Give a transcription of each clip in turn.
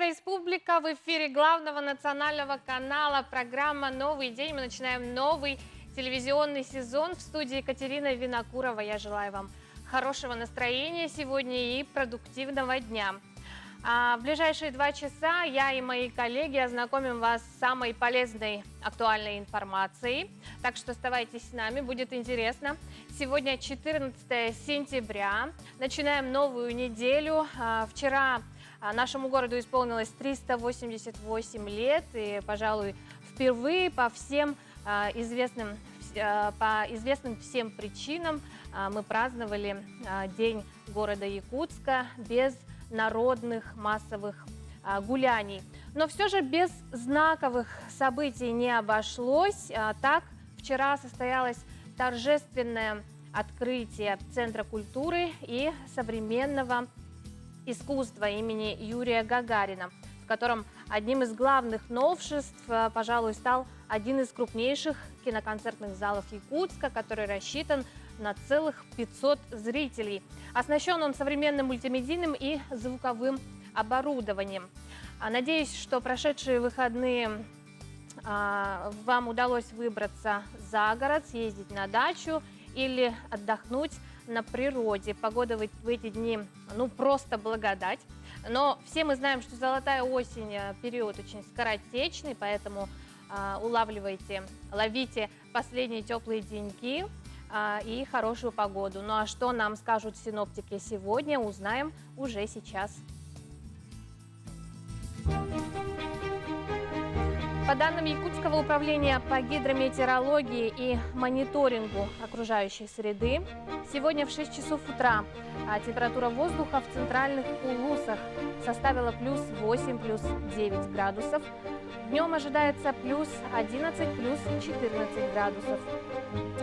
Республика, в эфире главного национального канала программа «Новый день». Мы начинаем новый телевизионный сезон. В студии Екатерина Винокурова. Я желаю вам хорошего настроения сегодня и продуктивного дня. В ближайшие 2 часа я и мои коллеги ознакомим вас с самой полезной актуальной информацией. Так что оставайтесь с нами, будет интересно. Сегодня 14 сентября. Начинаем новую неделю. Вчера нашему городу исполнилось 388 лет. И, пожалуй, впервые по известным всем причинам мы праздновали День города Якутска без народных массовых гуляний. Но все же без знаковых событий не обошлось. Так, вчера состоялось торжественное открытие Центра культуры и современного искусства имени Юрия Гагарина, в котором одним из главных новшеств, пожалуй, стал один из крупнейших киноконцертных залов Якутска, который рассчитан на целых 500 зрителей. Оснащен он современным мультимедийным и звуковым оборудованием. Надеюсь, что прошедшие выходные вам удалось выбраться за город, съездить на дачу или отдохнуть на природе. Погода в эти дни, просто благодать. Но все мы знаем, что золотая осень – период очень скоротечный, поэтому ловите последние теплые деньки и хорошую погоду. Ну а что нам скажут синоптики сегодня, узнаем уже сейчас. По данным Якутского управления по гидрометеорологии и мониторингу окружающей среды, сегодня в 6 часов утра температура воздуха в центральных Улусах составила плюс 8, плюс 9 градусов. Днем ожидается плюс 11, плюс 14 градусов.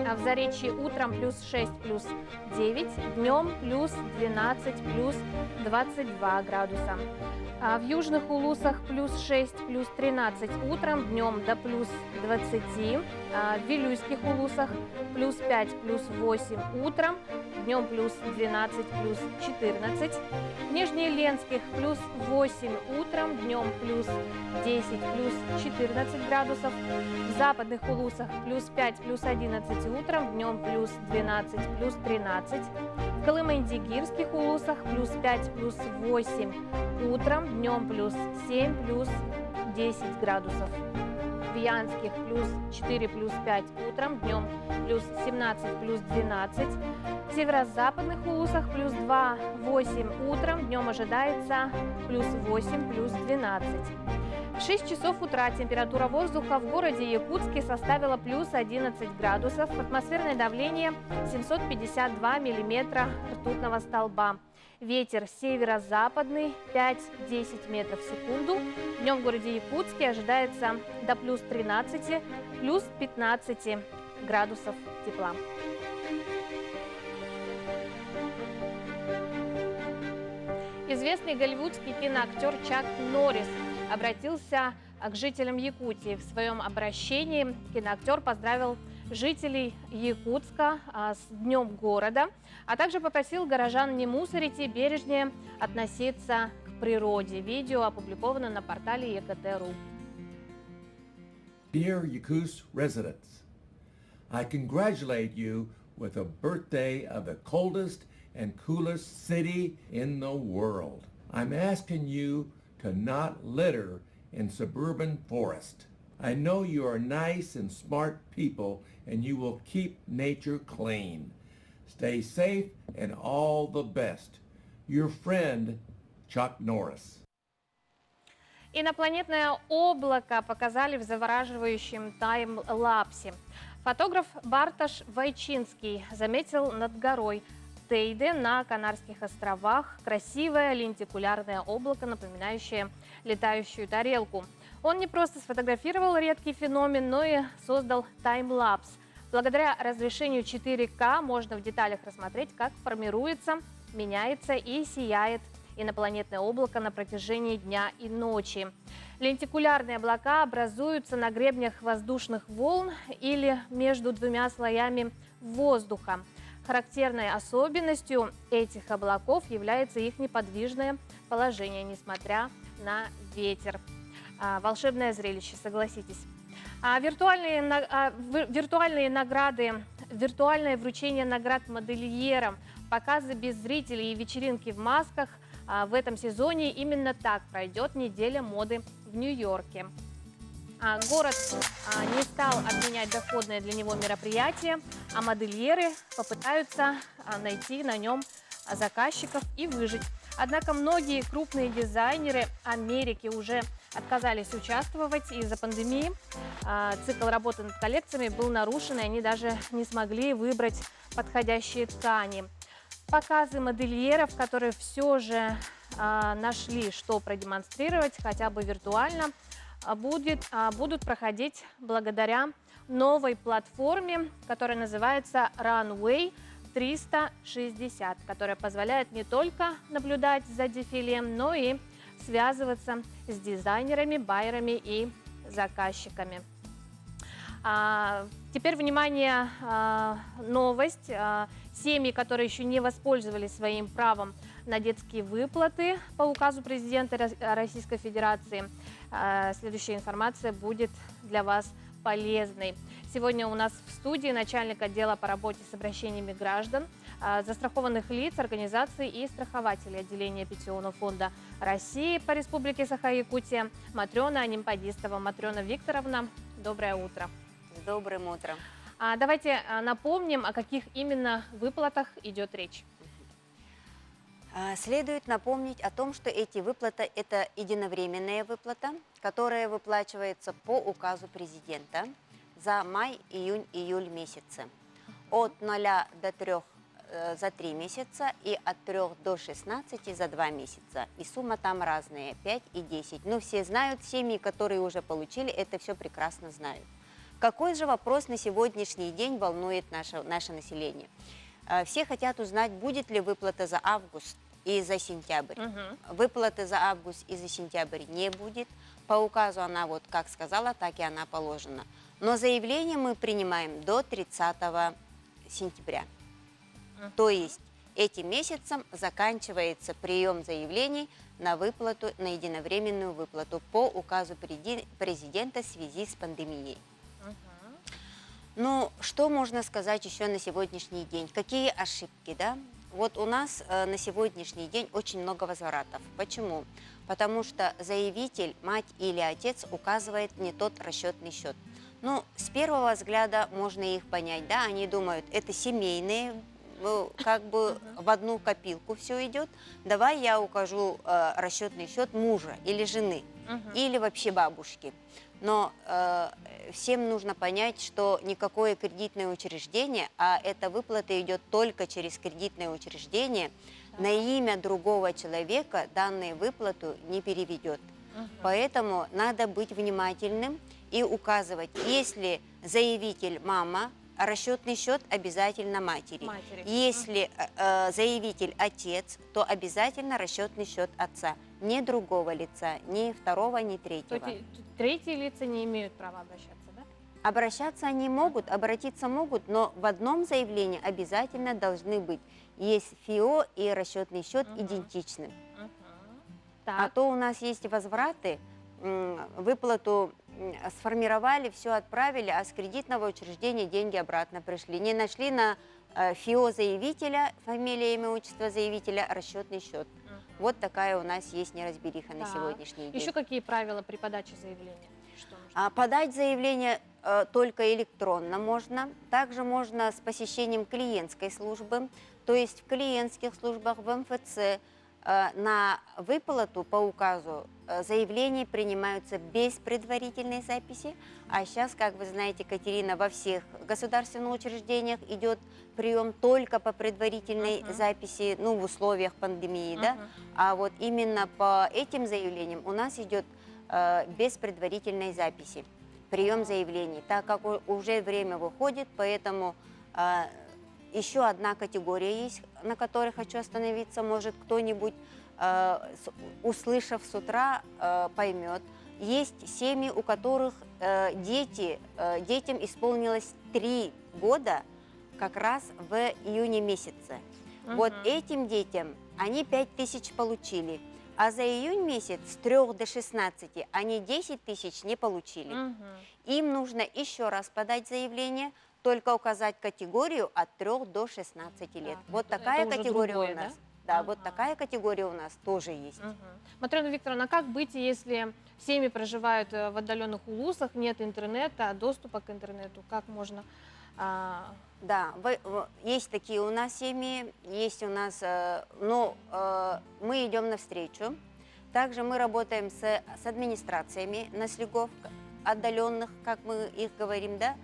А в Заречье утром плюс 6, плюс 9, днем плюс 12, плюс 22 градуса. А в южных Улусах плюс 6, плюс 13 утром, днем до плюс 20. А в Вилюйских Улусах плюс 5, плюс 8 утром, днем плюс 12, плюс 14. В Нижнеленских плюс 8 утром, днем плюс 10, плюс 14 градусов. В западных Улусах плюс 5, плюс 11 утром, днем плюс 12, плюс 13. В Колымо-Индигирских Улусах плюс 5, плюс 8 утром, днем плюс 7, плюс 10 градусов. В Янских плюс 4, плюс 5 утром, днем плюс 17, плюс 12. В северо-западных Улусах плюс 2, 8 утром, днем ожидается плюс 8, плюс 12. В 6 часов утра температура воздуха в городе Якутске составила плюс 11 градусов, атмосферное давление 752 миллиметра ртутного столба. Ветер северо-западный 5-10 метров в секунду. Днем в городе Якутске ожидается до плюс 13, плюс 15 градусов тепла. Известный голливудский киноактер Чак Норрис обратился к жителям Якутии. В своем обращении киноактер поздравил жителей Якутска с Днем города, а также попросил горожан не мусорить и бережнее относиться к природе. Видео опубликовано на портале ЕКТ.ру. Dear Yakutsk residents, I congratulate you with the birthday of the coldest and coolest city in the world. I'm asking you to not litter in suburban forest. I know you are nice and smart people and you will keep nature clean. Stay safe and all the best. Your friend, Chuck Norris. Инопланетное облако показали в завораживающем тайм-лапсе. Фотограф Бартош Вайчинский заметил над горой Тейде на Канарских островах красивое лентикулярное облако, напоминающее летающую тарелку. Он не просто сфотографировал редкий феномен, но и создал таймлапс. Благодаря разрешению 4К можно в деталях рассмотреть, как формируется, меняется и сияет инопланетное облако на протяжении дня и ночи. Лентикулярные облака образуются на гребнях воздушных волн или между двумя слоями воздуха. Характерной особенностью этих облаков является их неподвижное положение, несмотря на ветер. Волшебное зрелище, согласитесь. Виртуальные награды, виртуальное вручение наград модельерам, показы без зрителей и вечеринки в масках в этом сезоне именно так пройдет неделя моды в Нью-Йорке. Город не стал отменять доходное для него мероприятие, а модельеры попытаются найти на нем заказчиков и выжить. Однако многие крупные дизайнеры Америки уже отказались участвовать из-за пандемии. Цикл работы над коллекциями был нарушен, и они даже не смогли выбрать подходящие ткани. Показы модельеров, которые все же нашли, что продемонстрировать, хотя бы виртуально, будут проходить благодаря новой платформе, которая называется Runway 360, которая позволяет не только наблюдать за дефиле, но и связываться с дизайнерами, байерами и заказчиками. Теперь, внимание, новость. Семьи, которые еще не воспользовались своим правом на детские выплаты по указу президента Российской Федерации, следующая информация будет для вас полезной. Сегодня у нас в студии начальник отдела по работе с обращениями граждан, застрахованных лиц, организаций и страхователей отделения Пенсионного фонда России по Республике Саха-Якутия Матрена Нимпадистова. Матрена Викторовна, доброе утро. С добрым утром. Давайте напомним, о каких именно выплатах идет речь. Следует напомнить о том, что эти выплаты – это единовременная выплата, которая выплачивается по указу президента за май, июнь, июль месяцы. От 0 до 3 за 3 месяца и от 3 до 16 за 2 месяца. И сумма там разная – 5 и 10. Но все знают, семьи, которые уже получили, это все прекрасно знают. Какой же вопрос на сегодняшний день волнует наше население? Все хотят узнать, будет ли выплата за август и за сентябрь. Выплаты за август и за сентябрь не будет. По указу она, вот как сказала, так и она положена. Но заявление мы принимаем до 30 сентября. То есть этим месяцем заканчивается прием заявлений на выплату, на единовременную выплату по указу президента в связи с пандемией. Ну, что можно сказать еще на сегодняшний день? Какие ошибки, да? Вот у нас на сегодняшний день очень много возвратов. Почему? Потому что заявитель, мать или отец указывает не тот расчетный счет. Ну, с первого взгляда можно их понять, да? Они думают, это семейные, как бы в одну копилку все идет. Давай я укажу расчетный счет мужа или жены, или вообще бабушки. Но всем нужно понять, что никакое кредитное учреждение, а эта выплата идет только через кредитное учреждение, на имя другого человека данную выплату не переведет. Поэтому надо быть внимательным и указывать, если заявитель мама, расчетный счет обязательно матери. Если заявитель отец, то обязательно расчетный счет отца. Ни другого лица, ни второго, ни третьего. Третьи лица не имеют права обращаться, да? Обращаться они могут, обратиться могут, но в одном заявлении обязательно должны быть есть ФИО и расчетный счет идентичны. А то у нас есть возвраты, выплату сформировали, все отправили, а с кредитного учреждения деньги обратно пришли. Не нашли на ФИО заявителя, фамилия, имя, отчество заявителя, расчетный счет. Вот такая у нас есть неразбериха на сегодняшний день. Еще какие правила при подаче заявления? Подать заявление только электронно можно. Также можно с посещением клиентской службы. То есть в клиентских службах, в МФЦ на выплату по указу заявления принимаются без предварительной записи. А сейчас, как вы знаете, Катерина, во всех государственных учреждениях идет прием только по предварительной записи, ну, в условиях пандемии, да? А вот именно по этим заявлениям у нас идет без предварительной записи прием заявлений, так как уже время выходит, поэтому еще одна категория есть, на которой хочу остановиться, может кто-нибудь, услышав с утра, поймет. Есть семьи, у которых детям исполнилось 3 года как раз в июне месяце. Вот этим детям они 5000 получили, А за июнь месяц с 3 до 16 они 10 тысяч не получили. Мгм. Им нужно еще раз подать заявление, только указать категорию от 3 до 16 лет. Так, Вот это такая уже категория другое, у да? нас. Да, вот Ага. такая категория у нас тоже есть. Мгм. Матрена Викторовна, как быть, если семьи проживают в отдаленных улусах, нет интернета, доступа к интернету? Как можно... а, Да, есть такие у нас семьи, есть у нас, мы идем навстречу. Также мы работаем с администрациями наследников отдаленных, как мы их говорим, да.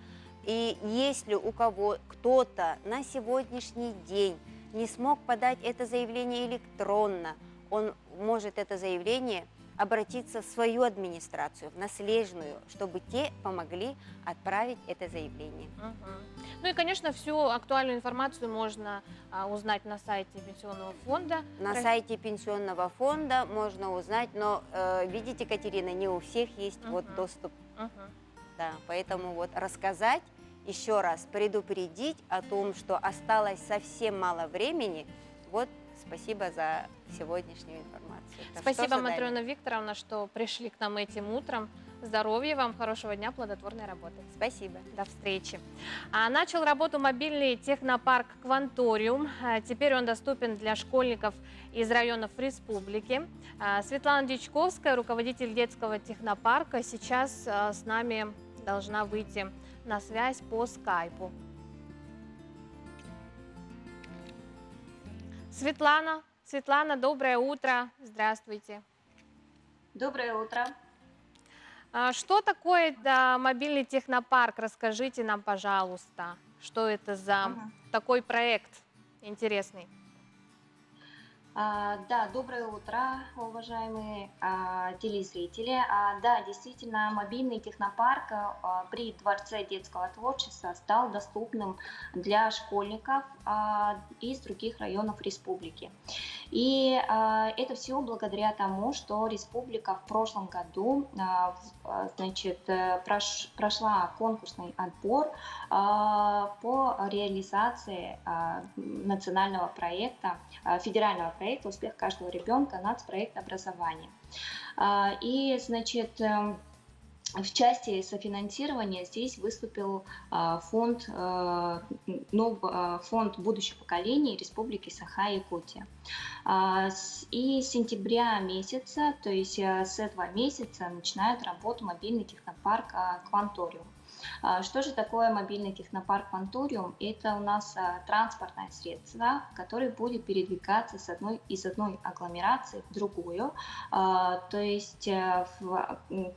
И если у кого кто-то на сегодняшний день не смог подать это заявление электронно, он может это заявление обратиться в свою администрацию, в наследную, чтобы те помогли отправить это заявление. мгм. Ну и, конечно, всю актуальную информацию можно узнать на сайте Пенсионного фонда. На сайте пенсионного фонда можно узнать, но видите, Катерина, не у всех есть вот Мгм. доступ, Мгм. да, поэтому вот рассказать, еще раз предупредить о том, что осталось совсем мало времени, вот спасибо за сегодняшнюю информацию. Так что Спасибо, задание? Матрена Викторовна, что пришли к нам этим утром. Здоровья вам, хорошего дня, плодотворной работы. Спасибо. До встречи. Начал работу мобильный технопарк «Кванториум». Теперь он доступен для школьников из районов республики. Светлана Дичковская, руководитель детского технопарка, сейчас с нами должна выйти на связь по скайпу. Светлана, доброе утро. Здравствуйте. Доброе утро. Что такое мобильный технопарк? Расскажите нам, пожалуйста, что это за Мгм. такой проект интересный. Да, доброе утро, уважаемые телезрители. Да, действительно, мобильный технопарк при Дворце детского творчества стал доступным для школьников из других районов республики. И это все благодаря тому, что республика в прошлом году прошла конкурсный отбор по реализации национального проекта, федерального проекта «Успех каждого ребенка», нацпроект образования. И, в части софинансирования здесь выступил фонд будущих поколений Республики Саха-Якутия. И с сентября месяца, то есть с этого месяца, начинает работу мобильный технопарк «Кванториум». Что же такое мобильный технопарк «Кванториум»? Это у нас транспортное средство, которое будет передвигаться из одной агломерации в другую, то есть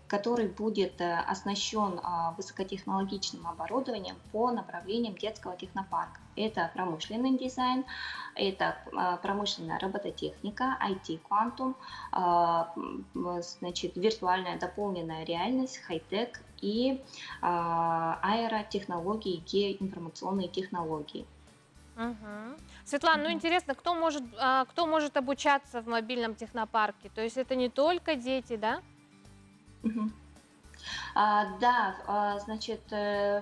который будет оснащен высокотехнологичным оборудованием по направлениям детского технопарка. Это промышленный дизайн, это промышленная робототехника, IT-квантум, виртуальная дополненная реальность, хай-тек и аэротехнологии, геоинформационные технологии. Мгм. Светлана, ну интересно, кто может обучаться в мобильном технопарке? То есть это не только дети, да? Мгм.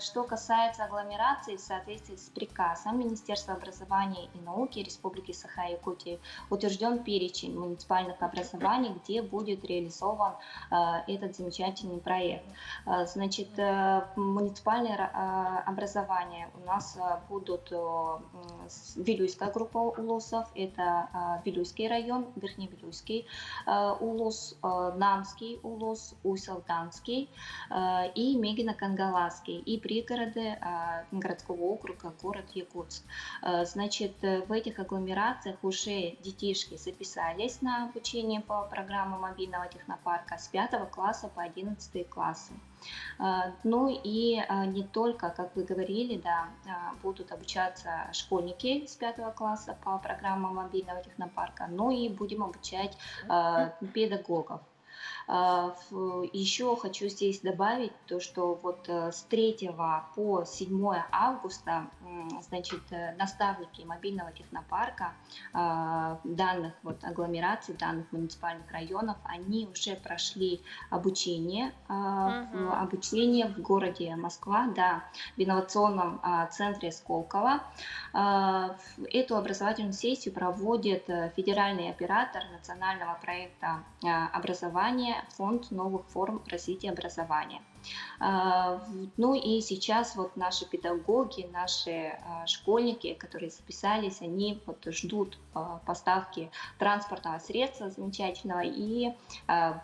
Что касается агломерации, в соответствии с приказом Министерства образования и науки Республики Саха-Якутия утвержден перечень муниципальных образований, где будет реализован этот замечательный проект. Муниципальные образования у нас будут Вилюйская группа улусов, это Вилюйский район, Верхневилюйский улус, Намский улус, Уй-Салтанский и Мегино-Кангаласский, и пригороды городского округа, город Якутск. В этих агломерациях уже детишки записались на обучение по программе мобильного технопарка с 5 класса по 11 классы. Ну и не только, как вы говорили, да, будут обучаться школьники с 5 класса по программам мобильного технопарка, но и будем обучать педагогов. Еще хочу здесь добавить то, что вот с 3 по 7 августа, значит, наставники мобильного технопарка данных вот агломераций, данных муниципальных районов, они уже прошли обучение, обучение в городе Москва, да, в инновационном центре Сколково. Эту образовательную сессию проводит федеральный оператор национального проекта образования Фонд новых форм развития образования. Ну и сейчас вот наши педагоги, наши школьники, которые записались, они вот ждут поставки транспортного средства замечательного, и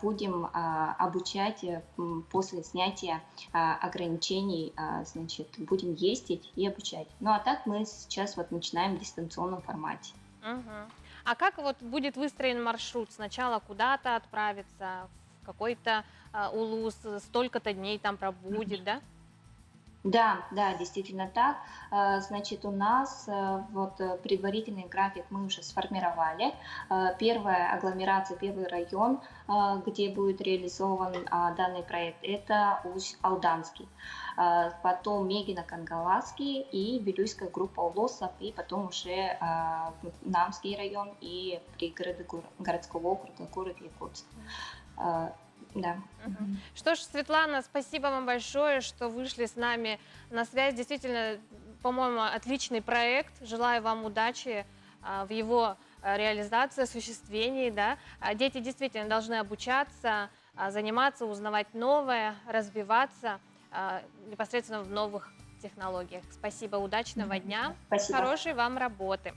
будем обучать после снятия ограничений, значит, будем ездить и обучать. Ну а так мы сейчас вот начинаем в дистанционном формате. А как вот будет выстроен маршрут? Сначала куда-то отправиться, в какой-то улус, столько-то дней там пробудет, да? Да, да, действительно так. Значит, у нас вот предварительный график мы уже сформировали. Первая агломерация, первый район, где будет реализован данный проект, это Усть-Алданский. Потом Мегино-Кангаласский и Вилюйская группа улусов, и потом уже Намский район и пригороды городского округа, город Якутск. Да. Что ж, Светлана, спасибо вам большое, что вышли с нами на связь. Действительно, по-моему, отличный проект. Желаю вам удачи в его реализации, осуществлении. Да? Дети действительно должны обучаться, заниматься, узнавать новое, развиваться непосредственно в новых технологиях. Спасибо, удачного дня, Спасибо. Хорошей вам работы.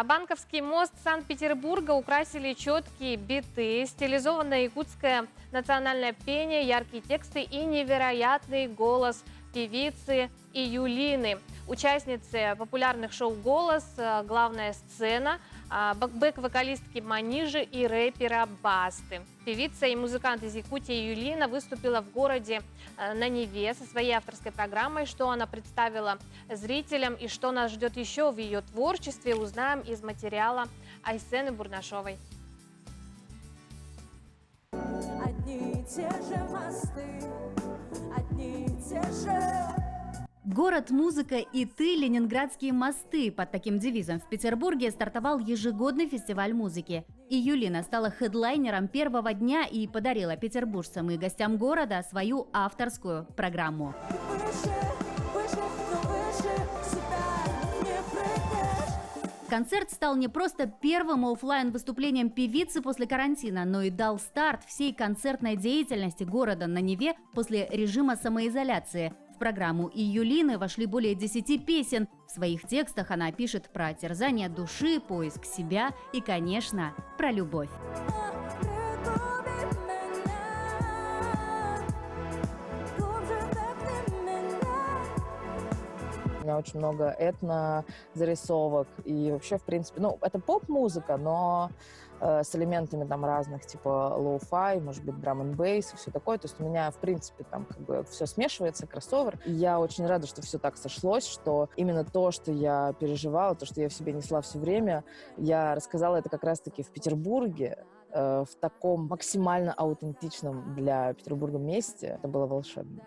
Банковский мост Санкт-Петербурга украсили четкие биты, стилизованное якутское национальное пение, яркие тексты и невероятный голос певицы Юлины. Участницы популярных шоу «Голос», «Главная сцена», бэк-вокалистки Манижи и рэпера Басты. Певица и музыкант из Якутии Юлина выступила в городе на Неве со своей авторской программой. Что она представила зрителям и что нас ждет еще в ее творчестве, узнаем из материала Айсены Бурнашовой. Одни и те же мосты, одни и те же... Город, музыка и ты, ленинградские мосты. Под таким девизом в Петербурге стартовал ежегодный фестиваль музыки. И Юлина стала хедлайнером первого дня и подарила петербуржцам и гостям города свою авторскую программу. Концерт стал не просто первым оффлайн выступлением певицы после карантина, но и дал старт всей концертной деятельности города на Неве после режима самоизоляции. В программу Юлины вошли более 10 песен. В своих текстах она пишет про терзание души, поиск себя и, конечно, про любовь. У меня очень много этно-зарисовок и вообще, в принципе, ну, это поп-музыка, но с элементами там разных, типа лоу-фай, может быть, драм-н-бейс и все такое. То есть у меня, в принципе, там как бы все смешивается, кроссовер. И я очень рада, что все так сошлось, что именно то, что я переживала, то, что я в себе несла все время, я рассказала это как раз-таки в Петербурге, в таком максимально аутентичном для Петербурга месте. Это было волшебно.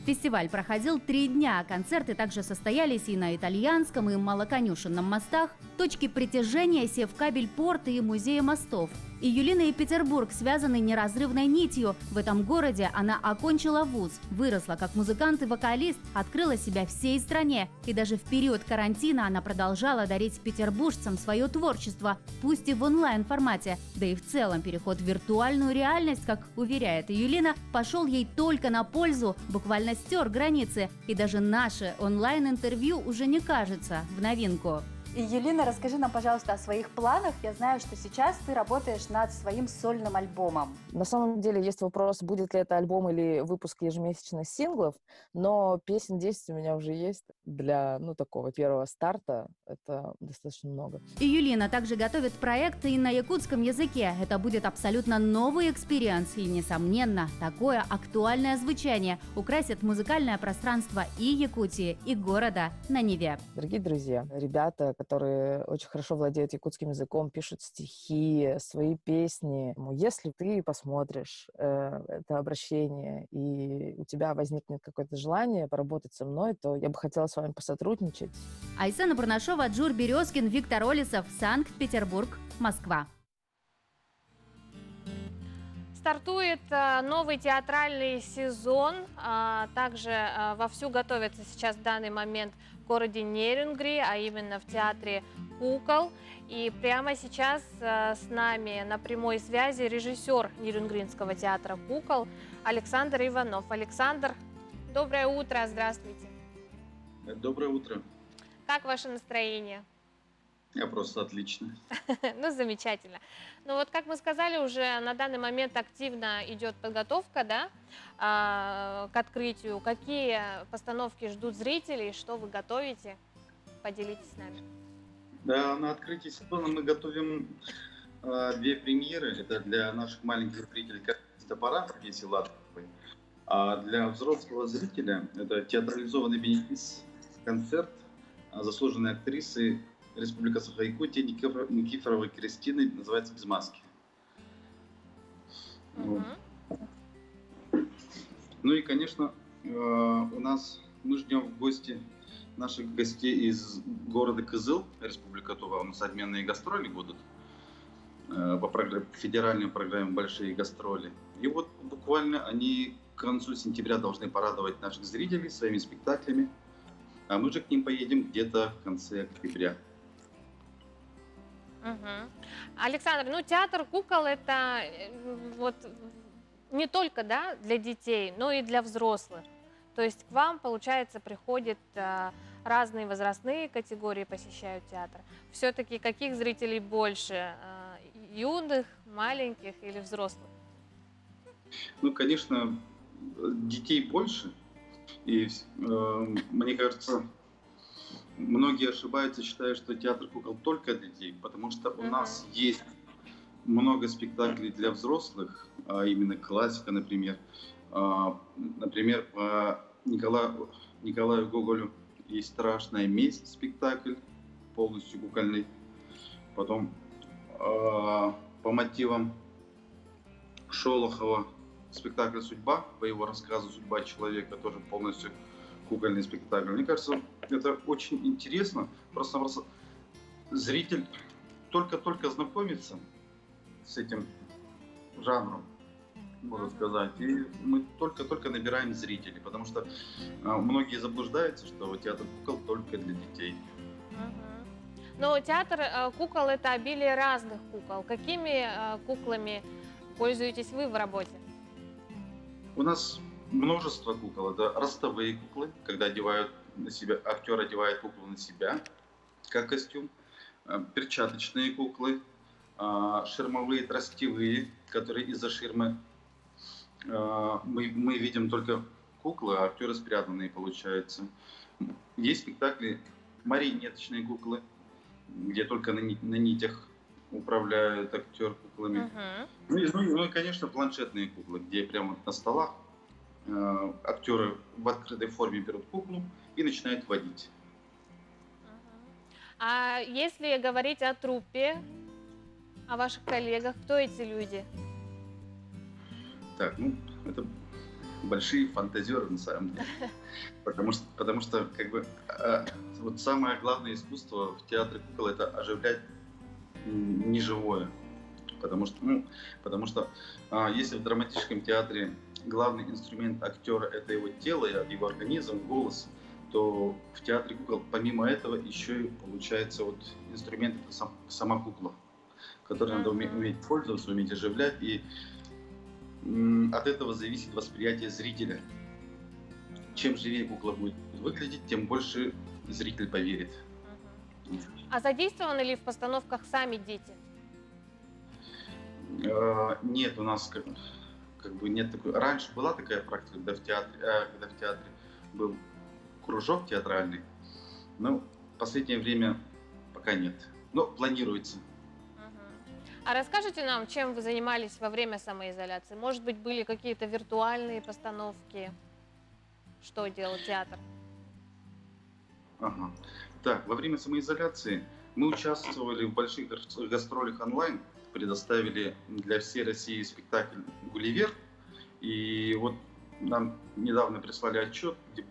Фестиваль проходил 3 дня. Концерты также состоялись и на Итальянском, и Малоконюшенном мостах, точки притяжения Севкабель-Порт и Музея мостов. И Юлина, и Петербург связаны неразрывной нитью. В этом городе она окончила вуз, выросла как музыкант и вокалист, открыла себя всей стране. И даже в период карантина она продолжала дарить петербуржцам свое творчество, пусть и в онлайн-формате. Да и в целом переход в виртуальную реальность, как уверяет Юлина, пошел ей только на пользу, буквально стер границы. И даже наше онлайн-интервью уже не кажется в новинку. И, Юлина, расскажи нам, пожалуйста, о своих планах. Я знаю, что сейчас ты работаешь над своим сольным альбомом. На самом деле есть вопрос, будет ли это альбом или выпуск ежемесячных синглов, но песен 10 у меня уже есть для, такого первого старта. Это достаточно много. И Юлина также готовит проекты и на якутском языке. Это будет абсолютно новый экспириенс и, несомненно, такое актуальное звучание украсит музыкальное пространство и Якутии, и города на Неве. Дорогие друзья, ребята, которые очень хорошо владеют якутским языком, пишут стихи, свои песни. Если ты посмотришь это обращение, и у тебя возникнет какое-то желание поработать со мной, то я бы хотела с вами посотрудничать. Айсена Бурнашова, Джур Березкин, Виктор Олесов, Санкт-Петербург, Москва. Стартует новый театральный сезон. Также вовсю готовится сейчас в данный момент в городе Нерюнгри, а именно в театре «Кукол». И прямо сейчас с нами на прямой связи режиссер Нерюнгринского театра «Кукол» Александр Иванов. Александр, доброе утро, здравствуйте. Доброе утро. Как ваше настроение? Я просто отлично. Ну, замечательно. Ну вот, как мы сказали, уже на данный момент активно идет подготовка, да, к открытию. Какие постановки ждут зрителей, что вы готовите? Поделитесь с нами. Да, на открытии сезона мы готовим две премьеры. Это для наших маленьких зрителей «Топора» пьесы Ладовой. А для взрослого зрителя это театрализованный бенефис-концерт заслуженной актрисы Республика Саха-Якутия Никифоровой Кристины, называется «Без маски». Вот. Ну и, конечно, мы ждем в гости наших гостей из города Кызыл, Республика Тува. У нас обменные гастроли будут по федеральной программе «Большие гастроли». И вот буквально они к концу сентября должны порадовать наших зрителей своими спектаклями, а мы же к ним поедем где-то в конце октября. Александр, ну театр «Кукол» это вот не только, да, для детей, но и для взрослых. То есть к вам, получается, приходят разные возрастные категории, посещают театр. Все-таки каких зрителей больше? Юных, маленьких или взрослых? Ну, конечно, детей больше. И мне кажется, многие ошибаются, считая, что театр «Кукол» только для детей, потому что у нас есть много спектаклей для взрослых, а именно классика, например. Например, по Николаю Гоголю есть «Страшная месть» спектакль, полностью кукольный. Потом по мотивам Шолохова спектакль «Судьба», по его рассказу «Судьба человека», тоже полностью кукольный спектакль. Мне кажется, это очень интересно. Просто зритель только-только знакомится с этим жанром, можно сказать. И мы только-только набираем зрителей, потому что многие заблуждаются, что театр «Кукол» только для детей. Но театр «Кукол» — это обилие разных кукол. Какими куклами пользуетесь вы в работе? У нас множество кукол. Это ростовые куклы, когда одевают на себя, актер одевает куклу на себя, как костюм. Перчаточные куклы, ширмовые, тростевые, которые из-за ширмы мы видим только куклы, а актеры спрятанные, получается. Есть спектакли марионеточные куклы, где только на нитях управляет актер куклами. Ну и, конечно, планшетные куклы, где прямо на столах актеры в открытой форме берут куклу и начинают водить. А если говорить о труппе, о ваших коллегах, кто эти люди? Так, ну, это большие фантазеры на самом деле. Потому что как бы, вот самое главное искусство в театре «Кукол» — это оживлять неживое. Потому что если в драматическом театре главный инструмент актера — это его тело, его организм, голос, то в театре «Кукол» помимо этого еще и получается вот инструмент — это сама кукла, которой надо уметь пользоваться, уметь оживлять, и от этого зависит восприятие зрителя. Чем живее кукла будет выглядеть, тем больше зритель поверит. А задействованы ли в постановках сами дети? Нет, у нас как бы нет такой. Раньше была такая практика, когда в театре был кружок театральный, но в последнее время пока нет. Но планируется. А расскажите нам, чем вы занимались во время самоизоляции? Может быть, были какие-то виртуальные постановки? Что делал театр? Ага. Так, во время самоизоляции мы участвовали в больших гастролях онлайн, предоставили для всей России спектакль «Гулливер». И вот нам недавно прислали отчет, где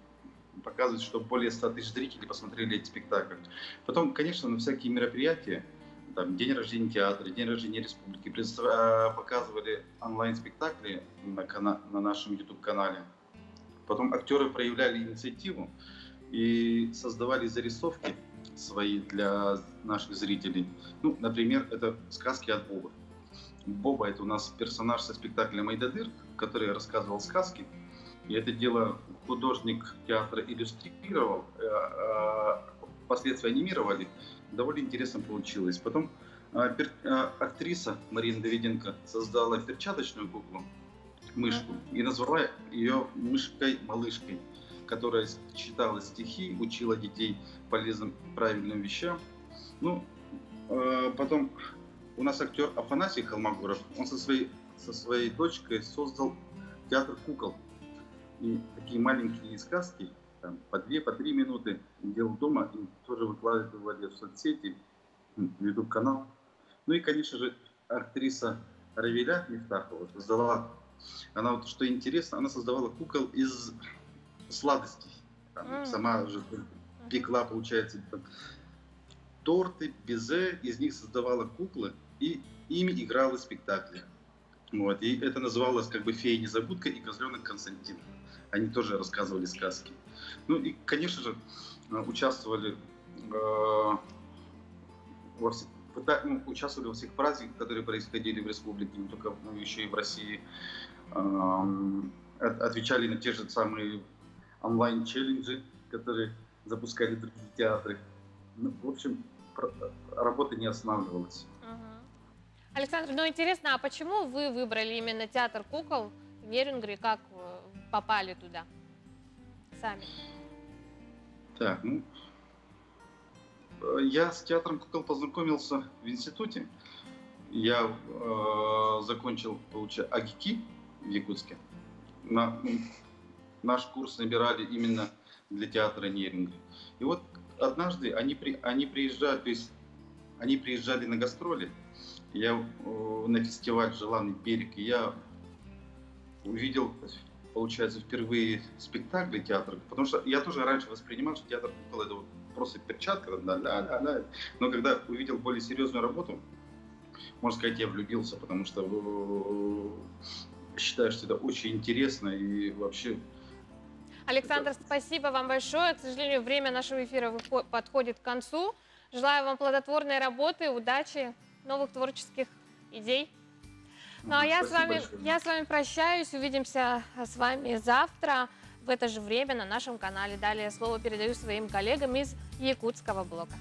показывает, что более 100 тысяч зрителей посмотрели эти спектакли. Потом, конечно, на всякие мероприятия, там, день рождения театра, день рождения республики, показывали онлайн-спектакли на нашем YouTube-канале. Потом актеры проявляли инициативу и создавали зарисовки свои для наших зрителей. Ну, например, это сказки от Боба. Боба — это у нас персонаж со спектакля «Мойдодыр», который рассказывал сказки. И это дело художник театра иллюстрировал, впоследствии анимировали. Довольно интересно получилось. Потом актриса Марина Давиденко создала перчаточную куклу, мышку, и назвала ее мышкой-малышкой, которая читала стихи, учила детей полезным, правильным вещам. Ну, потом у нас актер Афанасий Холмогоров, он со своей дочкой создал театр кукол. И такие маленькие сказки, там, по 2-3 минуты делал дома, и тоже выкладывали в соцсети, в YouTube-канал. Ну и, конечно же, актриса Равиля Мифтахова создала, она вот, что интересно, она создавала кукол из сладостей. Там, сама же пекла, получается, там, торты, безе, из них создавала куклы и ими играла в спектакле. Вот. И это называлось как бы «Фея-незабудка» и «Козленок Константин». Они тоже рассказывали сказки. Ну и, конечно же, участвовали во всех праздниках, которые происходили в республике, не только еще и в России. Отвечали на те же самые онлайн-челленджи, которые запускали другие театры. Ну, в общем, работа не останавливалась. Александр, ну интересно, а почему вы выбрали именно театр кукол в Нерюнгри? Как попали туда сами? Так, ну, я с театром кукол познакомился в институте. Я закончил, получается, АГИКИ в Якутске. Наш курс набирали именно для театра Нерюнгри. И вот однажды они приезжали, то есть они приезжали на гастроли. Я на фестиваль «Желанный берег», и я увидел, получается, впервые спектакли театра, потому что я тоже раньше воспринимал, что театр кукол — это вот просто перчатка, да. Но когда увидел более серьезную работу, можно сказать, я влюбился, потому что считаю, что это очень интересно и вообще... Александр, спасибо вам большое. К сожалению, время нашего эфира подходит к концу. Желаю вам плодотворной работы, удачи, новых творческих идей. Ну а я с вами прощаюсь. Увидимся с вами завтра в это же время на нашем канале. Далее слово передаю своим коллегам из якутского блока.